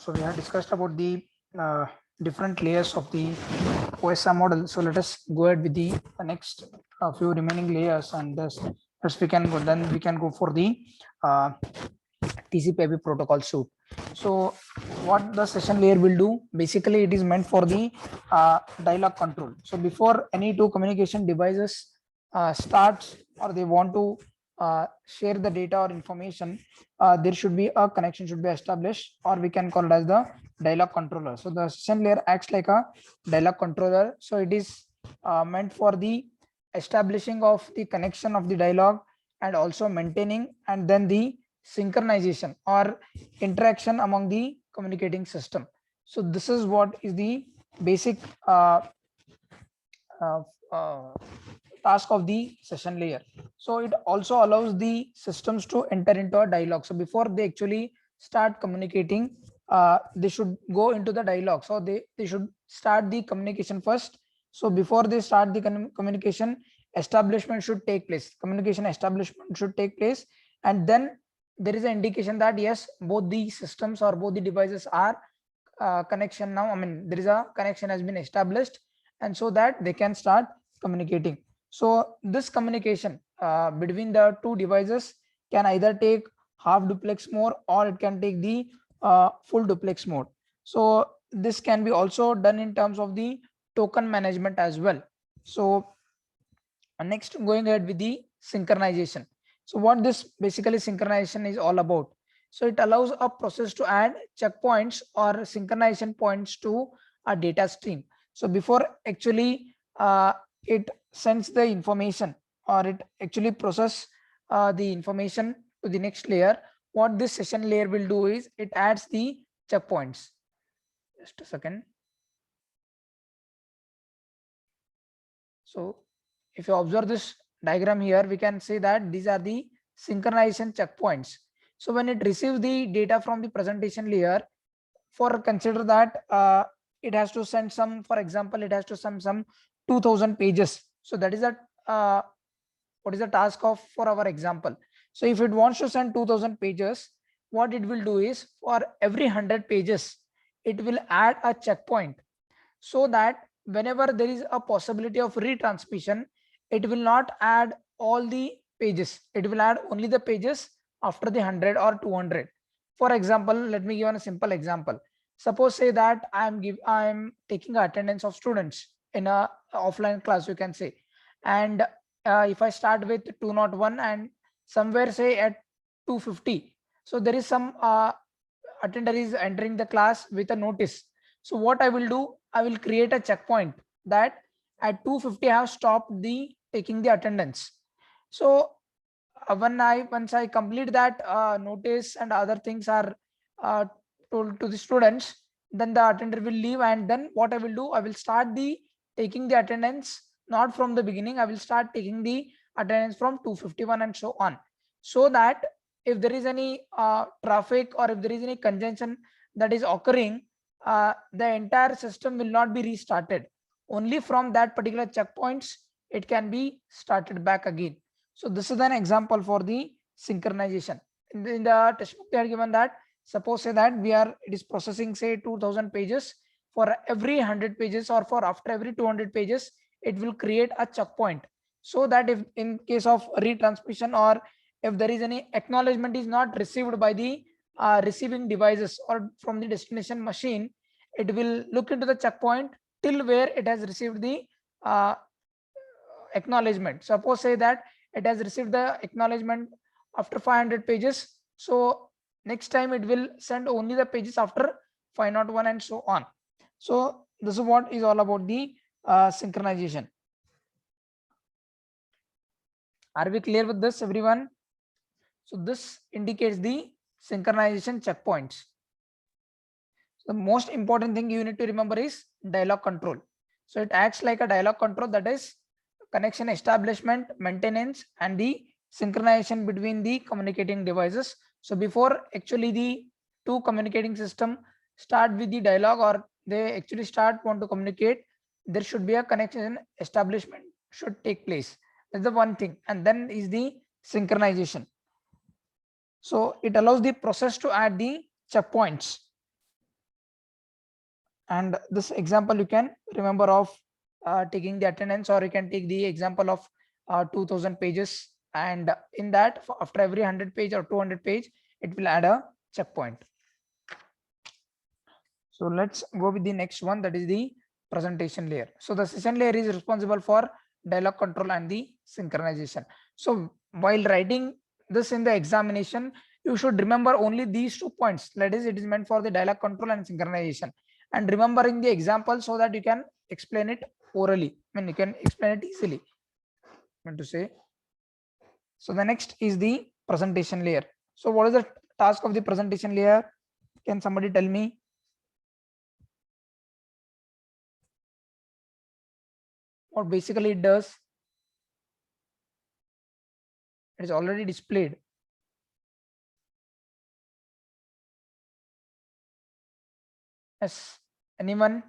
So we have discussed about the different layers of the OSR model. So let us go ahead with the next few remaining layers, and thus we can go. Then we can go for the TCP/IP protocol suite. So what the session layer will do, basically it is meant for the dialog control. So before any two communication devices starts or they want to share the data or information, there should be a connection should be established, or we can call it as the dialog controller. So the session layer acts like a dialog controller. So it is meant for the establishing of the connection of the dialog, and also maintaining and then the synchronization or interaction among the communicating system. So this is what is the basic uh, uh, task of the session layer. So it also allows the systems to enter into a dialogue. So before they actually start communicating, they should go into the dialogue. So they should start the communication first. So before they start the communication, establishment should take place. Communication establishment should take place, and then there is an indication that yes, both the systems or both the devices are connection now. I mean, there is a connection has been established, and so that they can start communicating. So this communication between the two devices can either take half duplex mode, or it can take the full duplex mode. So this can be also done in terms of the token management as well. So next, going ahead with the synchronization. So what this basically synchronization is all about. So it allows a process to add checkpoints or synchronization points to a data stream. So before actually it sends the information, or it actually process the information to the next layer, what this session layer will do is it adds the checkpoints. Just a second. So if you observe this diagram here, we can see that these are the synchronization checkpoints. So when it receives the data from the presentation layer, for consider that it has to send some, for example, it has to send some 2000 pages. So that is a what is the task of for our example. So if it wants to send 2000 pages, what it will do is for every 100 pages, it will add a checkpoint, so that whenever there is a possibility of retransmission, it will not add all the pages, it will add only the pages after the 100 or 200. For example, let me give a simple example. Suppose say that I'm taking attendance of students in a offline class, you can say, and if I start with 201 and somewhere say at 250, so there is some attender is entering the class with a notice. So what I will do, I will create a checkpoint that at 250 I have stopped the taking the attendance. So once I complete that notice and other things are uh, told to the students, then the attender will leave, and then what I will do, I will start the taking the attendance not from the beginning. I will start taking the attendance from 251 and so on, so that if there is any traffic or if there is any congestion that is occurring, the entire system will not be restarted. Only from that particular checkpoints it can be started back again. So this is an example for the synchronization. In the textbook they are given that, suppose say that it is processing say 2000 pages. For every 100 pages or for after every 200 pages, it will create a checkpoint, so that if in case of retransmission, or if there is any acknowledgement is not received by the receiving devices or from the destination machine, it will look into the checkpoint till where it has received the uh, acknowledgement. Suppose say that it has received the acknowledgement after 500 pages, so next time it will send only the pages after 501 and so on. So this is what is all about the synchronization. Are we clear with this, everyone? So this indicates the synchronization checkpoints. So the most important thing you need to remember is dialog control. So it acts like a dialog control, that is connection establishment, maintenance, and the synchronization between the communicating devices. So before actually the two communicating system start with the dialogue, or they actually want to communicate, there should be a connection establishment should take place. That's the one thing. And then is the synchronization. So it allows the process to add the checkpoints. And this example you can remember of taking the attendance, or you can take the example of 2000 pages, and in that after every 100 page or 200 page it will add a checkpoint. So let's go with the next one, that is the presentation layer. So the session layer is responsible for dialog control and the synchronization. So while writing this in the examination, you should remember only these 2 points. That is, it is meant for the dialog control and synchronization, and remembering the example so that you can explain it orally. I mean, you can explain it easily. I meant to say. So the next is the presentation layer. So what is the task of the presentation layer? Can somebody tell me? What basically it does? It is already displayed. Yes, anyone?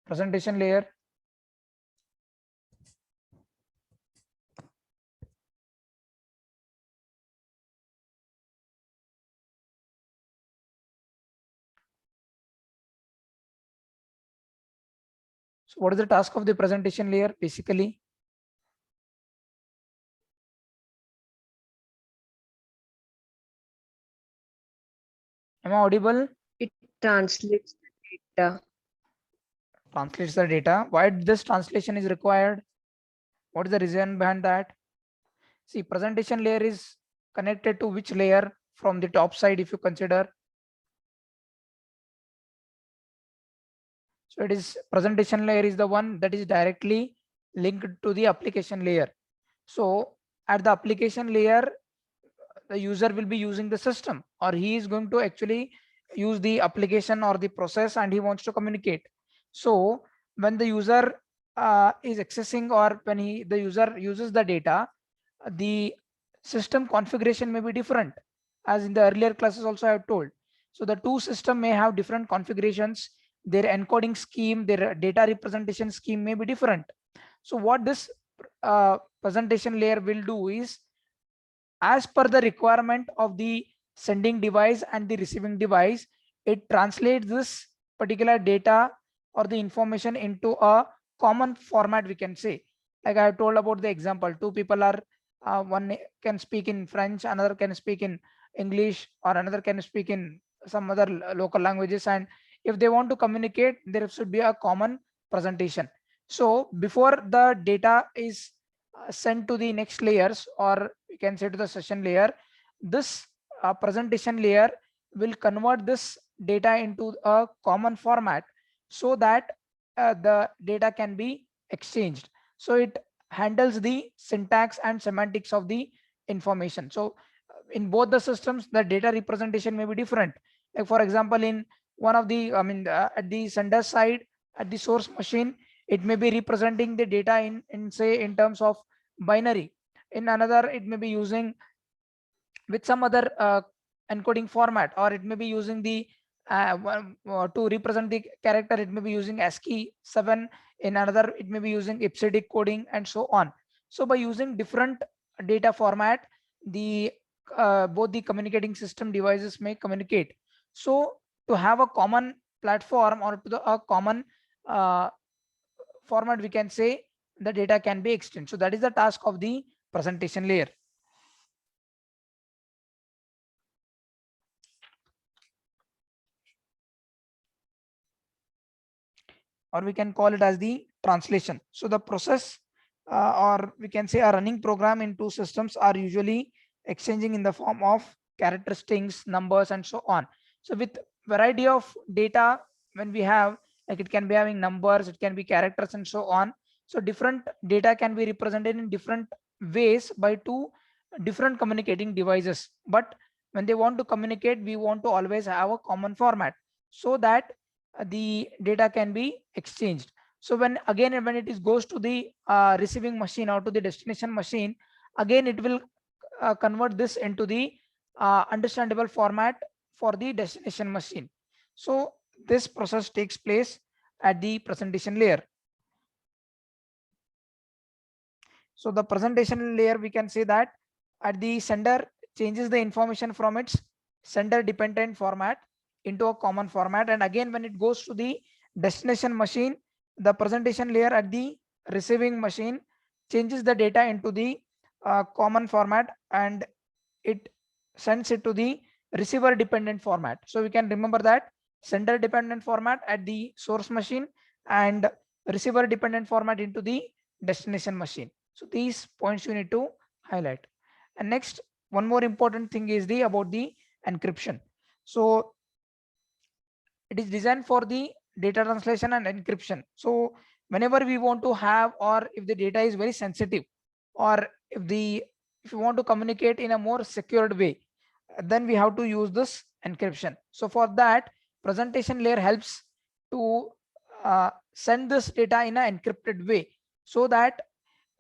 Presentation layer. So what is the task of the presentation layer basically? Am I audible? It translates the data. Translates the data. Why this translation is required? What is the reason behind that? See, presentation layer is connected to which layer from the top side if you consider? So it is, presentation layer is the one that is directly linked to the application layer. So at the application layer, the user will be using the system, or he is going to actually use the application or the process, and he wants to communicate. So when the user is accessing, or when the user uses the data, the system configuration may be different, as in the earlier classes also I have told. So the two system may have different configurations, their encoding scheme, their data representation scheme may be different. So what this presentation layer will do is, as per the requirement of the sending device and the receiving device, it translates this particular data or the information into a common format, we can say. Like I have told about the example, two people are, one can speak in French, another can speak in English, or another can speak in some other local languages, and if they want to communicate, there should be a common presentation. So before the data is sent to the next layers, or we can say to the session layer, this presentation layer will convert this data into a common format, so that the data can be exchanged. So it handles the syntax and semantics of the information. So in both the systems, the data representation may be different. Like for example, in one of the, I mean, at the sender side, at the source machine, it may be representing the data in say in terms of binary. In another, it may be using with some other encoding format, or it may be using the to represent the character, it may be using ASCII 7. In another, it may be using IPSID coding, and so on. So by using different data format, the both the communicating system devices may communicate. So to have a common platform, or to a common uh, format, we can say, the data can be extended. So that is the task of the presentation layer. Or we can call it as the translation. So the process, or we can say a running program in two systems, are usually exchanging in the form of characteristics, numbers, and so on. So with variety of data, when we have, like, it can be having numbers, it can be characters, and so on. So different data can be represented in different ways by two different communicating devices. But when they want to communicate, we want to always have a common format, so that the data can be exchanged. So when again, when it is goes to the receiving machine or to the destination machine, again it will convert this into the understandable format for the destination machine. So this process takes place at the presentation layer. So the presentation layer, we can say that at the sender changes the information from its sender dependent format into a common format. And again, when it goes to the destination machine, the presentation layer at the receiving machine changes the data into the common format, and it sends it to the receiver dependent format. So we can remember that sender dependent format at the source machine and receiver dependent format into the destination machine. So these points you need to highlight. And next, one more important thing is the about the encryption. So it is designed for the data translation and encryption. So whenever we want to have, or if the data is very sensitive, or if you want to communicate in a more secured way, then we have to use this encryption. So for that, presentation layer helps to send this data in an encrypted way, so that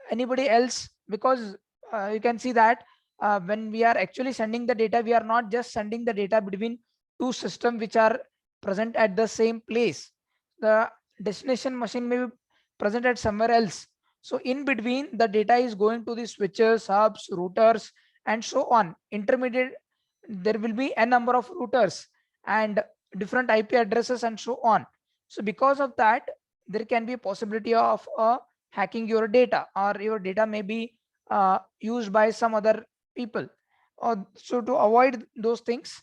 anybody else, because you can see that when we are actually sending the data, we are not just sending the data between two systems which are present at the same place. The destination machine may be present at somewhere else. So in between, the data is going to the switches, hubs, routers, and so on. Intermediate, there will be a number of routers and different IP addresses and so on. So because of that, there can be a possibility of hacking your data, or your data may be used by some other people. So to avoid those things,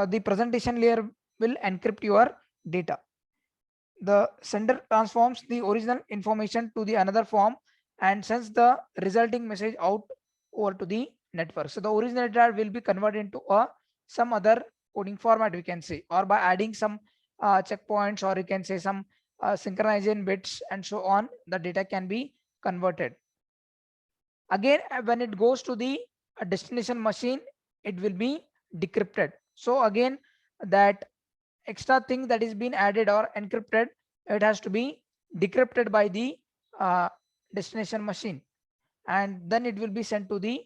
the presentation layer will encrypt your data. The sender transforms the original information to the another form and sends the resulting message out over to the network. So the original data will be converted into some other coding format, we can say, or by adding some checkpoints, or you can say some synchronization bits and so on, the data can be converted. Again, when it goes to the destination machine, it will be decrypted. So again, that extra thing that is being added or encrypted, it has to be decrypted by the uh, destination machine, and then it will be sent to the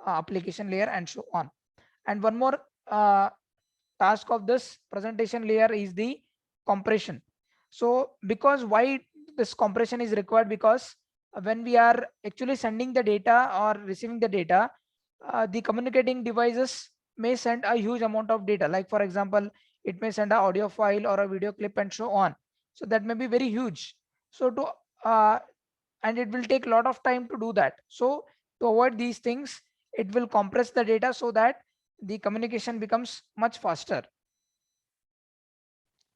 application layer and so on. And one more task of this presentation layer is the compression. So because why this compression is required, because when we are actually sending the data or receiving the data, the communicating devices may send a huge amount of data. Like for example, it may send an audio file or a video clip and so on. So that may be very huge. So to and it will take a lot of time to do that. So to avoid these things, it will compress the data so that the communication becomes much faster.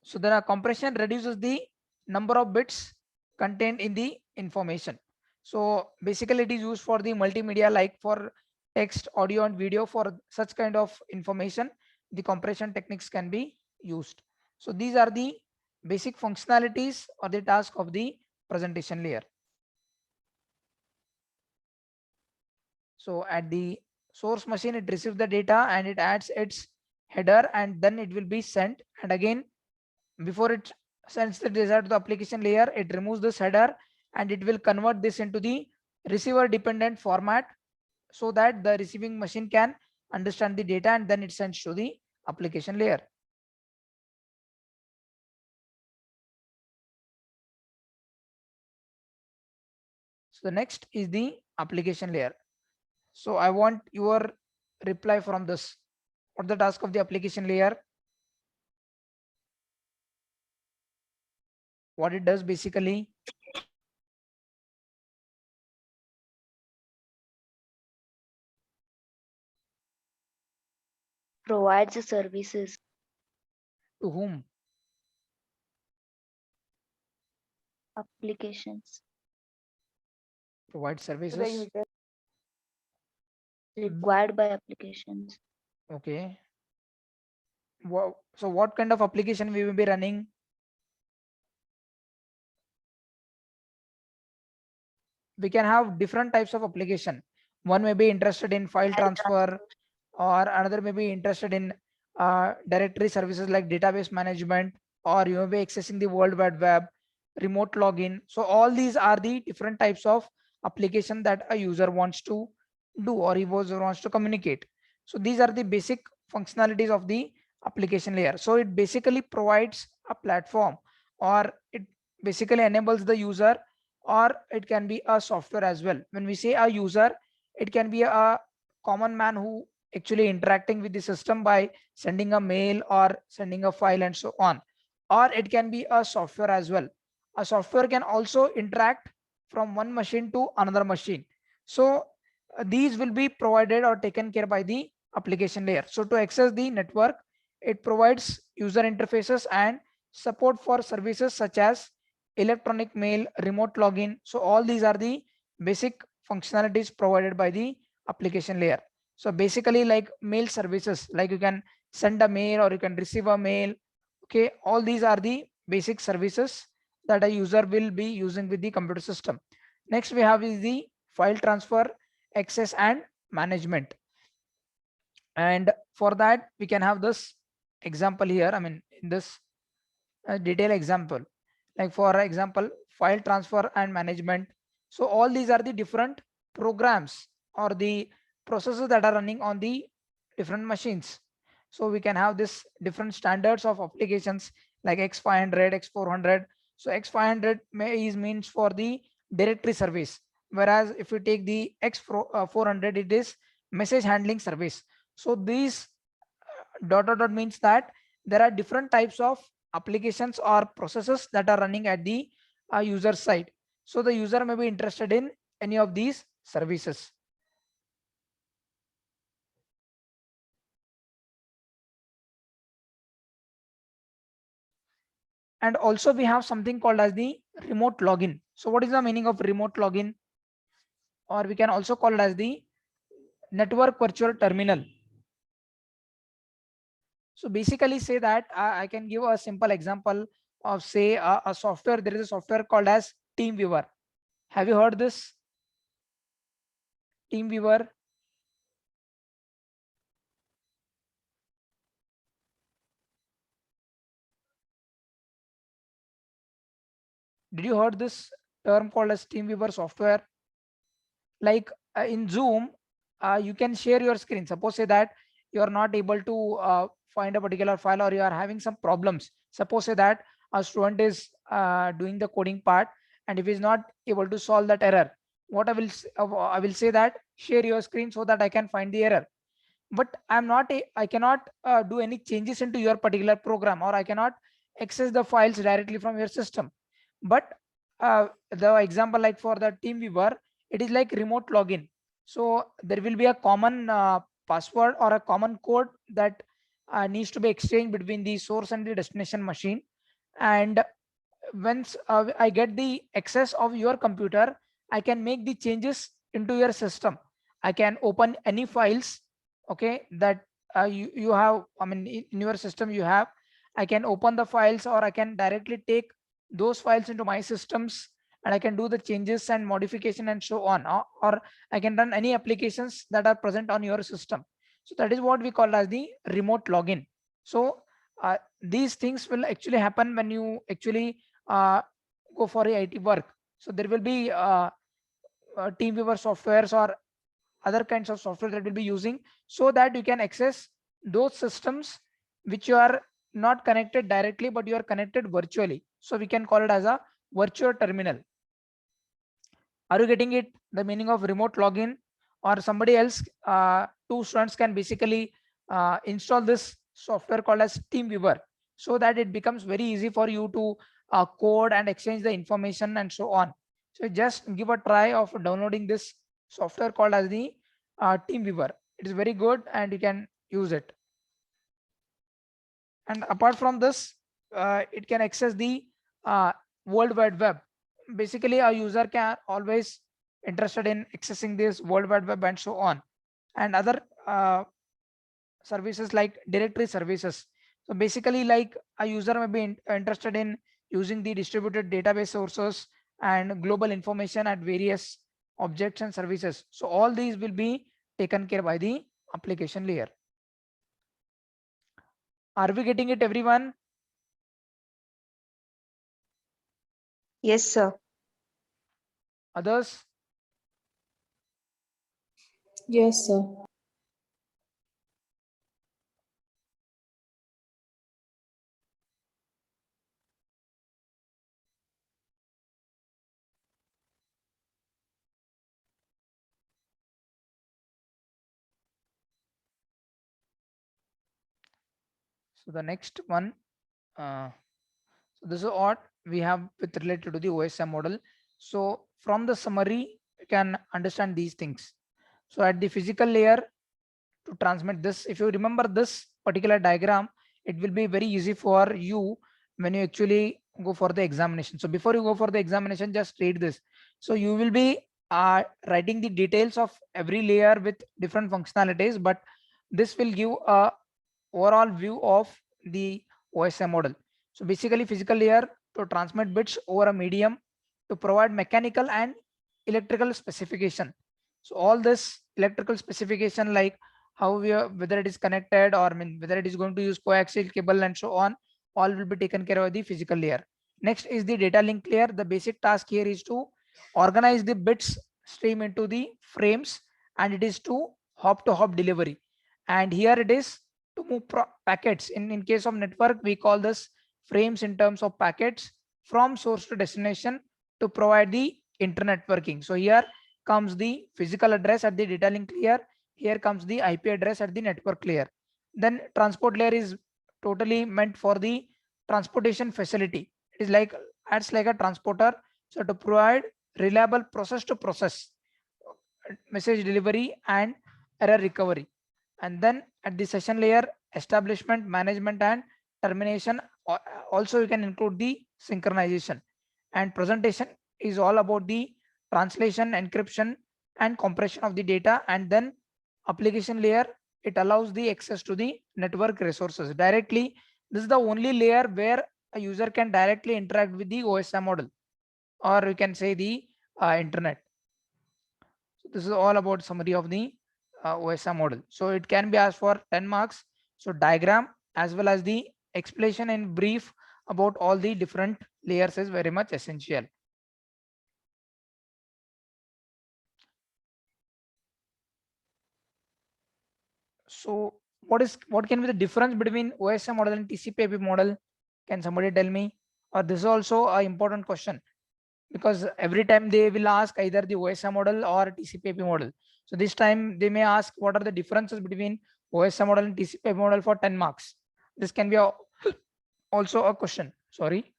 So the compression reduces the number of bits contained in the information. So basically it is used for the multimedia, like for text, audio and video. For such kind of information, the compression techniques can be used. So these are the basic functionalities or the task of the presentation layer. So at the source machine, it receives the data and it adds its header, and then it will be sent. And again, before it sends the data to the application layer, it removes this header and it will convert this into the receiver dependent format, so that the receiving machine can understand the data, and then it sends to the application layer. So the next is the application layer. So I want your reply from this. What the task of the application layer? What it does basically? Provides the services To whom? applications Provide to the services. user required by applications. Okay. So what kind of application we will be running? We can have different types of application. One may be interested in file transfer, or another may be interested in directory services like database management, or you may be accessing the World Wide Web, remote login. So all these are the different types of application that a user wants to do, or he wants to communicate. So these are the basic functionalities of the application layer. So it basically provides a platform, or it basically enables the user, or it can be a software as well. When we say a user, it can be a common man who actually interacting with the system by sending a mail or sending a file and so on. Or it can be a software as well. A software can also interact from one machine to another machine. So these will be provided or taken care by the application layer. So to access the network, it provides user interfaces and support for services such as electronic mail, remote login. So all these are the basic functionalities provided by the application layer. So basically like mail services, like you can send a mail or you can receive a mail. Okay, all these are the basic services that a user will be using with the computer system. Next we have is the file transfer, access and management. And for that we can have this example here. I mean in this detailed example, like for example file transfer and management. So all these are the different programs or the processes that are running on the different machines. So we can have this different standards of applications like X500, X400. So X500 means for the directory service, whereas if you take the X400, it is message handling service. So these dot means that there are different types of applications or processes that are running at the user side. So the user may be interested in any of these services. And also we have something called as the remote login. So what is the meaning of remote login? Or we can also call it as the network virtual terminal. So basically say that I can give a simple example of say a software. There is a software called as TeamViewer. Have you heard this? TeamViewer. Did you heard this term called as TeamViewer software? Like in Zoom, you can share your screen. Suppose say that you are not able to find a particular file or you are having some problems. Suppose say that a student is doing the coding part, and if he is not able to solve that error, what I will say that share your screen so that I can find the error. But I cannot do any changes into your particular program, or I cannot access the files directly from your system. But the example like for the TeamViewer, it is like remote login. So there will be a common password or a common code that needs to be exchanged between the source and the destination machine. And once I get the access of your computer, I can make the changes into your system. I can open any files, okay, that you have, I mean in your system you have. I can open the files, or I can directly take those files into my systems, and I can do the changes and modification and so on, or I can run any applications that are present on your system. So that is what we call as the remote login. So these things will actually happen when you actually uh, go for a IT work. So there will be TeamViewer softwares or other kinds of software that will be using, so that you can access those systems which you are not connected directly, but you are connected virtually. So we can call it as a virtual terminal. Are you getting it? The meaning of remote login? Or somebody else, two students can basically install this software called as TeamViewer, so that it becomes very easy for you to code and exchange the information and so on. So just give a try of downloading this software called as the TeamViewer. It is very good and you can use it. And apart from this, it can access the uh, World Wide Web. Basically a user can always interested in accessing this World Wide Web and so on. And other services like directory services. So basically like a user may be interested in using the distributed database sources and global information at various objects and services. So all these will be taken care by the application layer. Are we getting it, everyone? Yes, sir. Others? Yes, sir. So the next one, so this is what we have with related to the OSM model. So from the summary, you can understand these things. So at the physical layer, to transmit this, if you remember this particular diagram, it will be very easy for you when you actually go for the examination. So before you go for the examination, just read this. So you will be writing the details of every layer with different functionalities, but this will give a overall view of the OSM model. So basically physical layer to transmit bits over a medium to provide mechanical and electrical specification. So all this electrical specification, like how we are, whether it is connected or whether it is going to use coaxial cable and so on, all will be taken care of the physical layer. Next is the data link layer. The basic task here is to organize the bits stream into the frames, and it is to hop delivery. And here it is to move packets. In case of network, we call this frames in terms of packets from source to destination to provide the internetworking. So here comes the physical address at the data link layer. Here comes the IP address at the network layer. Then transport layer is totally meant for the transportation facility. It is like acts like a transporter. So to provide reliable process to process message delivery and error recovery. And then at the session layer, establishment, management, and termination. Also you can include the synchronization. And presentation is all about the translation, encryption, and compression of the data. And then application layer, it allows the access to the network resources directly. This is the only layer where a user can directly interact with the OSM model, or you can say the internet. So this is all about summary of the OSM model. So it can be asked for 10 marks. So diagram as well as the explanation in brief about all the different layers is very much essential. So what can be the difference between OSM model and TCP/IP model? Can somebody tell me? Or this is also an important question, because every time they will ask either the OSM model or TCP/IP model. So this time they may ask what are the differences between OSM model and TCP/IP model for 10 marks. This can be also a question. Sorry.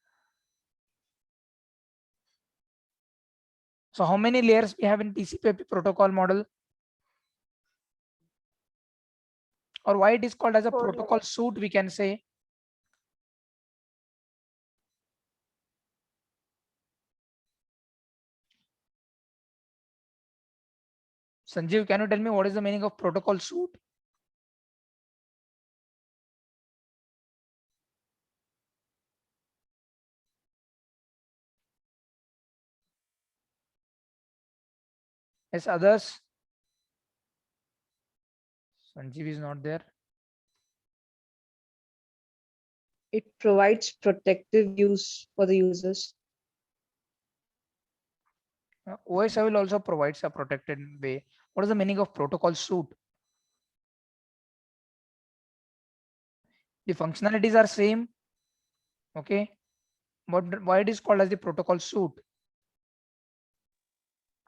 So how many layers we have in TCP/IP protocol model? Or why it is called as a 4 protocol suite, we can say. Sanjeev, can you tell me what is the meaning of protocol suite? Yes, others. Sanjeev is not there. It provides protective use for the users. OSI will also provides a protected way. What is the meaning of protocol suite? The functionalities are same. Okay. But why it is called as the protocol suite?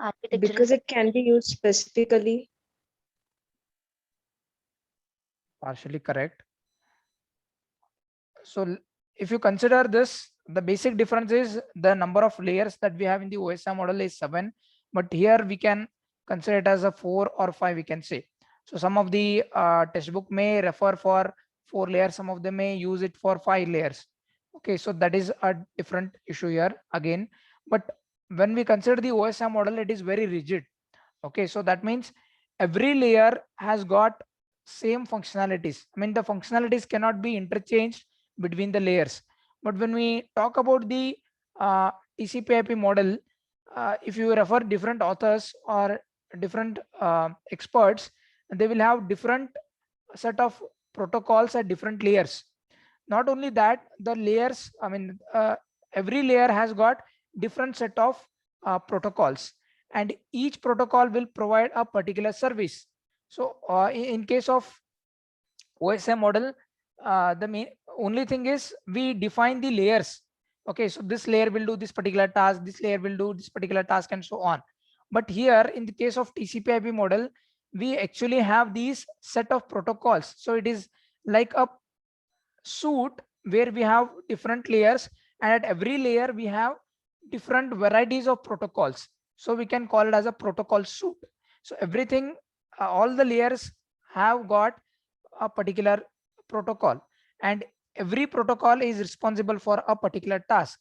Architectural Because it can be used specifically. Partially correct. So if you consider this, the basic difference is the number of layers that we have in the OSM model is 7, but here we can consider it as a 4 or 5, we can say. So some of the textbook may refer for 4 layers, some of them may use it for 5 layers. Okay, so that is a different issue here again. But when we consider the OSM model, it is very rigid. Okay, so that means every layer has got same functionalities. I mean, the functionalities cannot be interchanged between the layers. But when we talk about the TCP/IP model, if you refer different authors or different experts, they will have different set of protocols at different layers. Not only that, the layers, I mean, every layer has got different set of protocols, and each protocol will provide a particular service. So in case of OSM model, the main only thing is we define the layers. Okay, so this layer will do this particular task, this layer will do this particular task, and so on. But here in the case of TCP/IP model, we actually have these set of protocols. So it is like a suite where we have different layers, and at every layer we have different varieties of protocols. So we can call it as a protocol suite. So everything, all the layers have got a particular protocol, and every protocol is responsible for a particular task.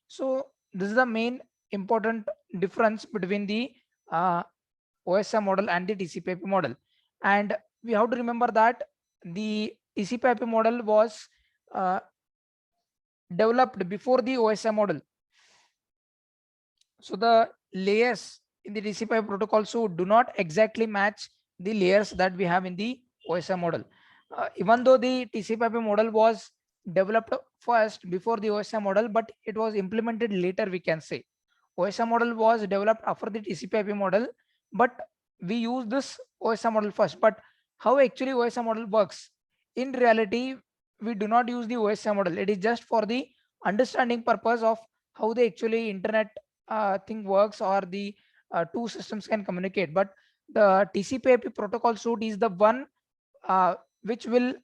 So this is the main important difference between the OSI model and the TCP/IP model. And we have to remember that the TCP/IP model was uh, developed before the OSI model. So the layers in the TCP/IP protocol so do not exactly match the layers that we have in the OSI model. Even though the TCP/IP model was developed first before the OSI model, but it was implemented later, we can say. OSI model was developed after the TCP/IP model, but we use this OSI model first. But how actually OSI model works? In reality, we do not use the OSI model. It is just for the understanding purpose of how the actually internet thing works, or the two systems can communicate. But the TCP/IP protocol suite is the one which will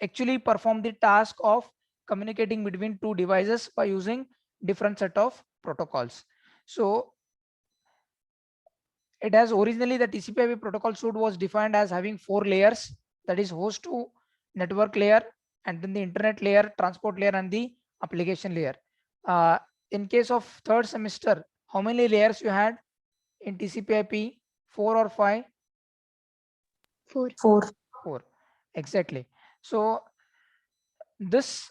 actually perform the task of communicating between two devices by using different set of protocols. So it has originally, the TCP/IP protocol suite was defined as having 4 layers, that is host to network layer, and then the internet layer, transport layer, and the application layer. In case of third semester, how many layers you had in TCP/IP? 4 or 5? 4. 4. Exactly. So this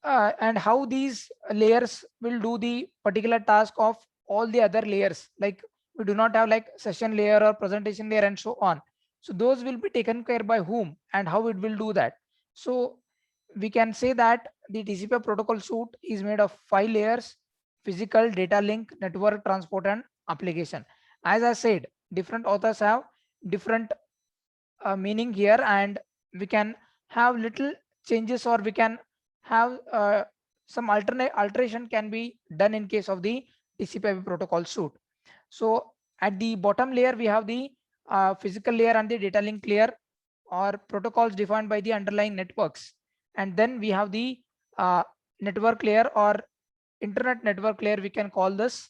and how these layers will do the particular task of all the other layers, like we do not have like session layer or presentation layer and so on. So those will be taken care by whom and how it will do that. So we can say that the TCP protocol suite is made of 5 layers: physical, data link, network, transport, and application. As I said, different authors have different meaning here, and we can have little changes, or we can have some alternate alteration can be done in case of the TCP/IP protocol suite. So at the bottom layer we have the physical layer and the data link layer, or protocols defined by the underlying networks. And then we have the network layer, or internet network layer, we can call this.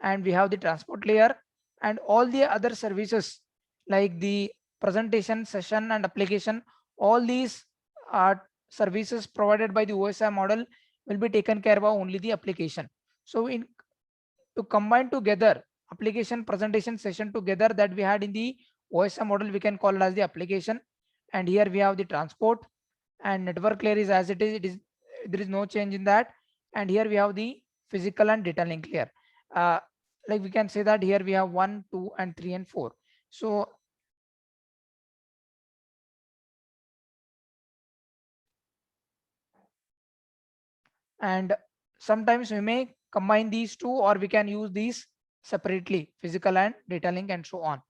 And we have the transport layer, and all the other services like the presentation, session, and application. All these services provided by the OSI model will be taken care of only the application. So in to combine together application, presentation, session together that we had in the OSI model, we can call it as the application. And here we have the transport, and network layer is as it is. There is no change in that. And here we have the physical and data link layer. Like we can say that here we have 1, 2, and 3, and 4. So and sometimes we may combine these two, or we can use these separately, physical and data link, and so on.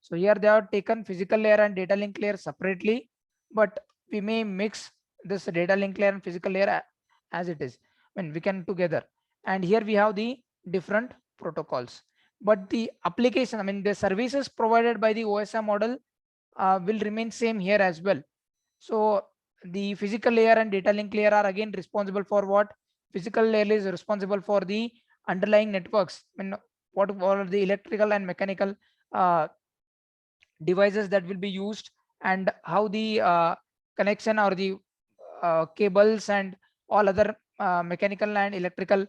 So here they are taken physical layer and data link layer separately, but we may mix this data link layer and physical layer as it is. I mean, we can together. And here we have the different protocols, but the application, I mean, the services provided by the OSI model will remain same here as well. So the physical layer and data link layer are again responsible for what? Physical layer is responsible for the underlying networks. I mean, what are the electrical and mechanical devices that will be used, and how the connection, or the cables, and all other mechanical and electrical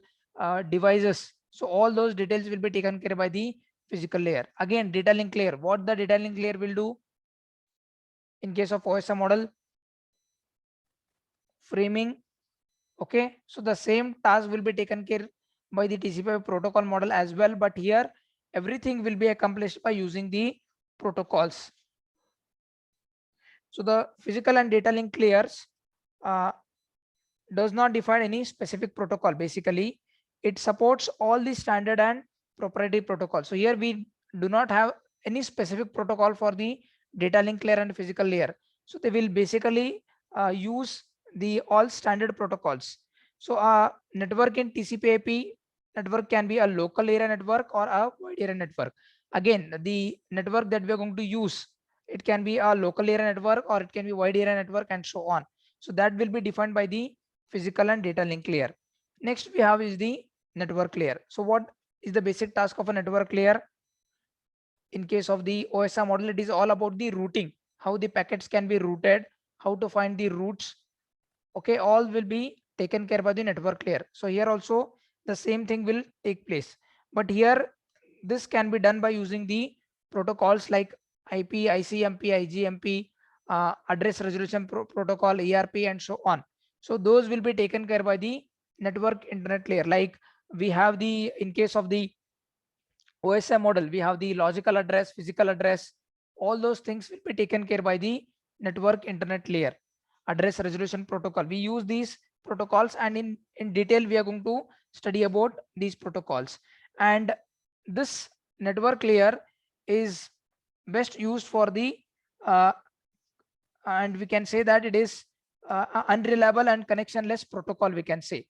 devices. So all those details will be taken care by the physical layer. Again, data link layer, what the data link layer will do in case of OSI model? Framing. Okay, so the same task will be taken care by the TCP protocol model as well, but here everything will be accomplished by using the protocols. So the physical and data link layers does not define any specific protocol. Basically, it supports all the standard and proprietary protocols. So here we do not have any specific protocol for the data link layer and physical layer. So they will basically use the all standard protocols. So network in TCP/IP network can be a local area network or a wide area network. Again, the network that we are going to use it can be a local area network, or it can be wide area network, and so on. So that will be defined by the physical and data link layer. Next we have is the network layer. So what is the basic task of a network layer? In case of the OSI model, it is all about the routing, how the packets can be routed, how to find the routes. Okay, all will be taken care by the network layer. So here also the same thing will take place, but here this can be done by using the protocols like IP, ICMP, IGMP, address resolution protocol, ERP, and so on. So those will be taken care by the network internet layer. Like we have the, in case of the OSI model, we have the logical address, physical address, all those things will be taken care by the network internet layer, address resolution protocol. We use these protocols, and in detail we are going to study about these protocols. And this network layer is best used for the and we can say that it is unreliable and connectionless protocol, we can say.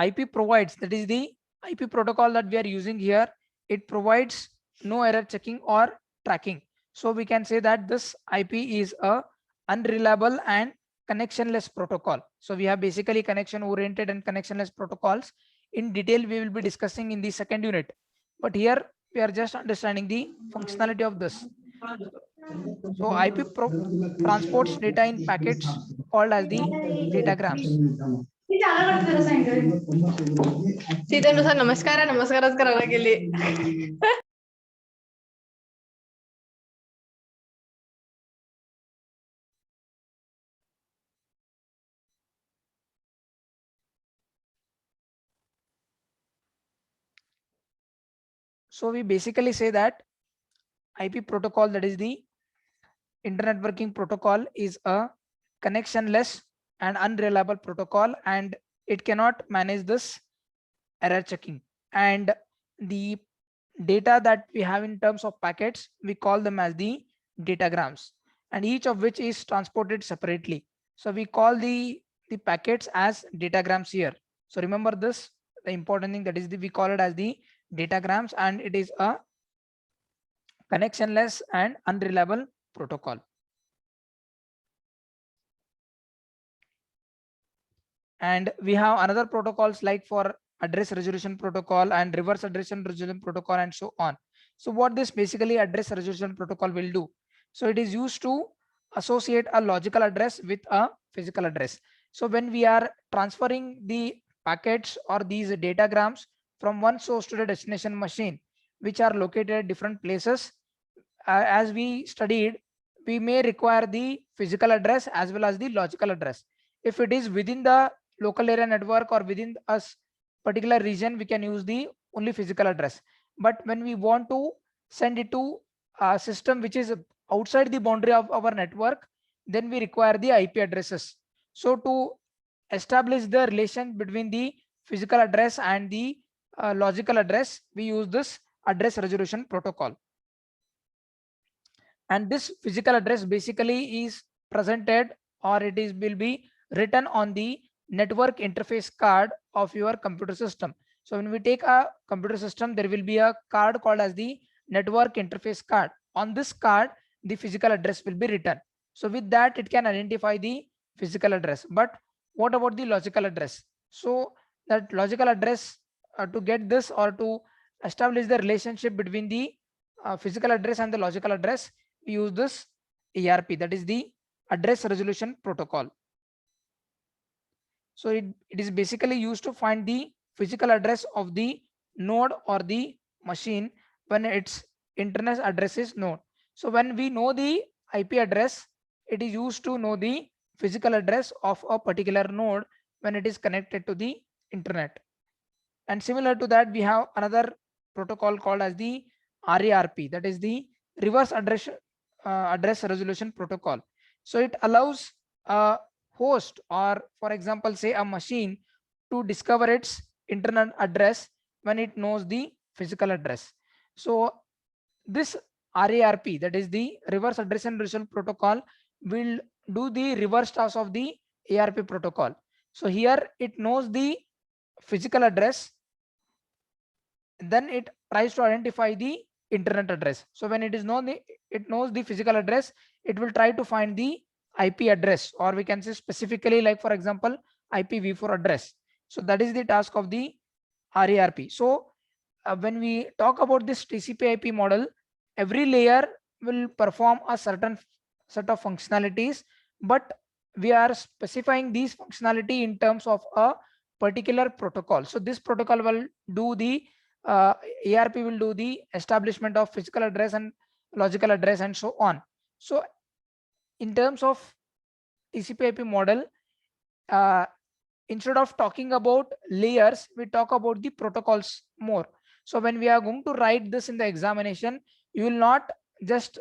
IP provides, that is the IP protocol that we are using here, it provides no error checking or tracking. So we can say that this IP is a unreliable and connectionless protocol. So we have basically connection oriented and connectionless protocols. In detail we will be discussing in the second unit, but here we are just understanding the functionality of this. So IP transports data in packets called as the datagrams. सीतेनुसार नमस्कार नमस्कारच करायला गेले. So we basically say that IP protocol, that is the internet working protocol, is a connectionless and unreliable protocol, and it cannot manage this error checking. And the data that we have in terms of packets, we call them as the datagrams, and each of which is transported separately. So we call the packets as datagrams here. So remember this, the important thing, that is we call it as the datagrams, and it is a connectionless and unreliable protocol. And we have another protocols like for address resolution protocol and reverse address resolution protocol, and so on. So what this basically address resolution protocol will do, so it is used to associate a logical address with a physical address. So when we are transferring the packets or these datagrams from one source to the destination machine, which are located at different places, as we studied, we may require the physical address as well as the logical address. If it is within the local area network or within a particular region, we can use the only physical address. But when we want to send it to a system which is outside the boundary of our network, then we require the IP addresses. So to establish the relation between the physical address and the logical address, we use this address resolution protocol. And this physical address basically is presented, or it is will be written on the network interface card of your computer system. So when we take a computer system, there will be a card called as the network interface card. On this card, the physical address will be written. So with that, it can identify the physical address. But what about the logical address? So that logical address, to get this or to establish the relationship between the physical address and the logical address, we use this ARP, that is the address resolution protocol. So it is basically used to find the physical address of the node or the machine when its internet address is known. So when we know the IP address, it is used to know the physical address of a particular node when it is connected to the internet. And similar to that, we have another protocol called as the RARP, that is the reverse address resolution protocol. So it allows a host, or for example say a machine, to discover its internet address when it knows the physical address. So this RARP, that is the reverse address and resolution protocol, will do the reverse task of the ARP protocol. So here it knows the physical address, then it tries to identify the internet address. So when it is it knows the physical address, it will try to find the IP address, or we can say specifically, like for example, IPv4 address. So that is the task of the RARP. So when we talk about this TCP/IP model, every layer will perform a certain set of functionalities, but we are specifying these functionality in terms of a particular protocol. So this protocol will do the ARP will do the establishment of physical address and logical address and so on. So in terms of TCP/IP model, instead of talking about layers, we talk about the protocols more. So when we are going to write this in the examination, you will not just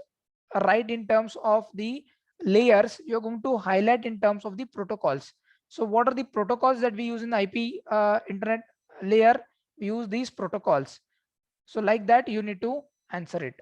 write in terms of the layers, you're going to highlight in terms of the protocols. So what are the protocols that we use in the IP internet layer? We use these protocols. So like that, you need to answer it.